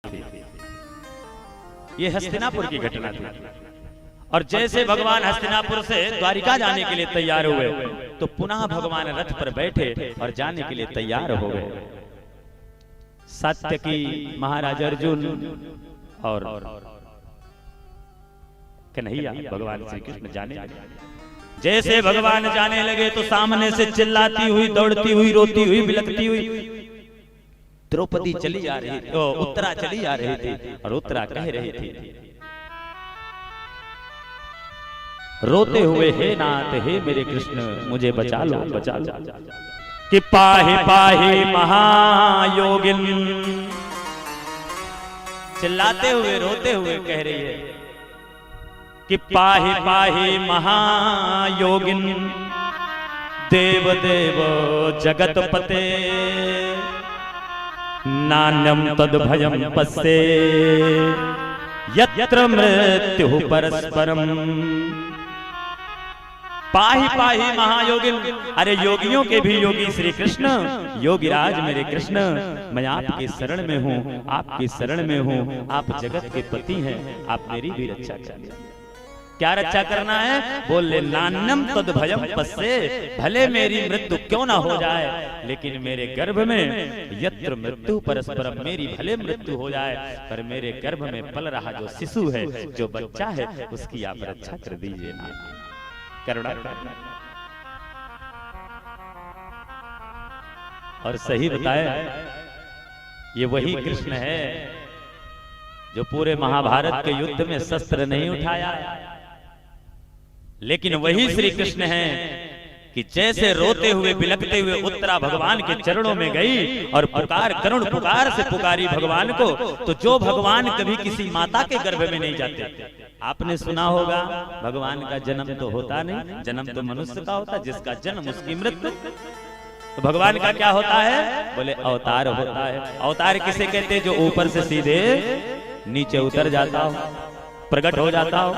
थी। ये हस्तिनापुर की घटना थी। और जैसे भगवान हस्तिनापुर से द्वारिका जाने के लिए तैयार हुए तो पुनः भगवान रथ पर बैठे और जाने के लिए तैयार हो गए। सात्यकी, महाराज अर्जुन और कन्हैया भगवान श्री कृष्ण जाने लगे। जैसे भगवान जाने लगे तो सामने से चिल्लाती हुई, दौड़ती हुई, रोती हुई, बिलखती हुई द्रौपदी चली आ रही थी, उत्तरा चली आ रही थी। और उत्तरा कह रही थी रोते हुए, हे नाथ, हे मेरे कृष्ण, मुझे बचा लो, बचा लो। कि पाहि पाहि महायोगिन, चिल्लाते हुए, रोते हुए कह रही है कि पाहि पाहि महायोगिन, देव देव जगतपते, नान्यम तद भयम पस्ये, यत्र मृत्यु परस्परम। पाहि पाहि महायोगिन, अरे योगियों के भी योगी श्री कृष्ण, योगिराज मेरे कृष्ण, मैं आपके शरण में हूँ, आपकी शरण में हूँ, आप जगत के पति हैं, आप मेरी भी रक्षा करिए। क्या रक्षा करना है? बोले नान्यम तद भयम पस्ये, भले मेरी मृत्यु क्यों ना हो जाए, लेकिन मेरे गर्भ में यत्र मृत्यु परस्परम, मेरी भले मृत्यु हो जाए, पर मेरे गर्भ में पल रहा जो शिशु है, जो बच्चा है, उसकी आप रक्षा कर दीजिए ना। करुणा। और सही बताए, ये वही कृष्ण है जो पूरे महाभारत के युद्ध में शस्त्र नहीं उठाया, लेकिन वही श्री कृष्ण है कि जैसे रोते हुए, बिलखते हुए उत्तरा भगवान के चरणों में गई और पुकार, करुण पुकार से पुकारी भगवान को, तो जो भगवान कभी किसी माता के गर्भ में नहीं जाते। आपने सुना होगा भगवान का जन्म तो होता नहीं, जन्म तो मनुष्य का होता, जिसका जन्म उसकी मृत्यु। तो भगवान का क्या होता है? बोले अवतार होता है। अवतार किसे कहते हैं? जो ऊपर से सीधे नीचे उतर जाता हो, प्रकट हो जाता हो,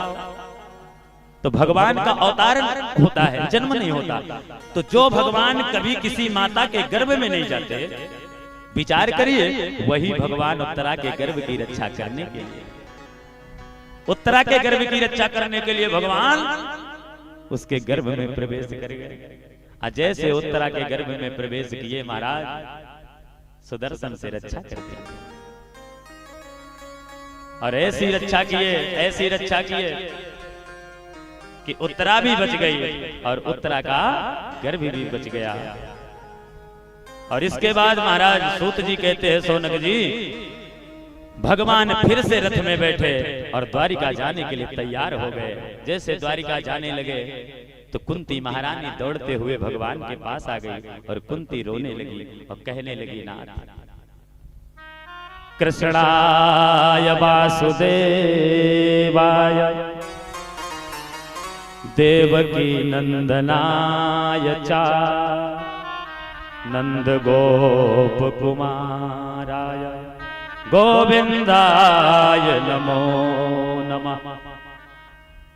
तो भगवान का अवतार होता है, जन्म नहीं होता। तो जो भगवान कभी किसी माता के गर्भ में नहीं जाते, विचार करिए, वही भगवान उत्तरा के गर्भ की रक्षा करने के लिए, उत्तरा के गर्भ की रक्षा करने के लिए भगवान उसके गर्भ में प्रवेश कर गए। जैसे उत्तरा के गर्भ में प्रवेश किए महाराज, सुदर्शन से रक्षा करते और ऐसी रक्षा किए, ऐसी रक्षा किए कि उत्तरा भी बच गई और उत्तरा का गर्भ भी बच गया। और इसके बाद महाराज सूत जी कहते हैं, सोनक जी, भगवान फिर से रथ में बैठे और द्वारिका जाने के लिए तैयार हो गए। जैसे द्वारिका जाने लगे तो कुंती महारानी दौड़ते हुए भगवान के पास आ गई और कुंती रोने लगी और कहने लगी, नाथ, कृष्णाय वासुदेवाय देवकी नंदनाय चा नंद गोप कुमाराय गोविंदाय नमो नमः।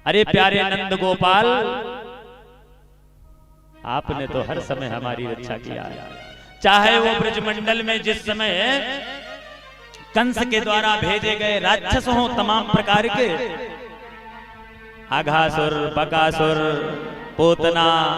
अरे प्यारे नंद गोपाल, आपने तो हर समय हमारी रक्षा किया है। चाहे वो ब्रजमंडल में जिस समय कंस के द्वारा भेजे गए राक्षस हो तमाम प्रकार के, आघासुर, बकासुर, पूतना,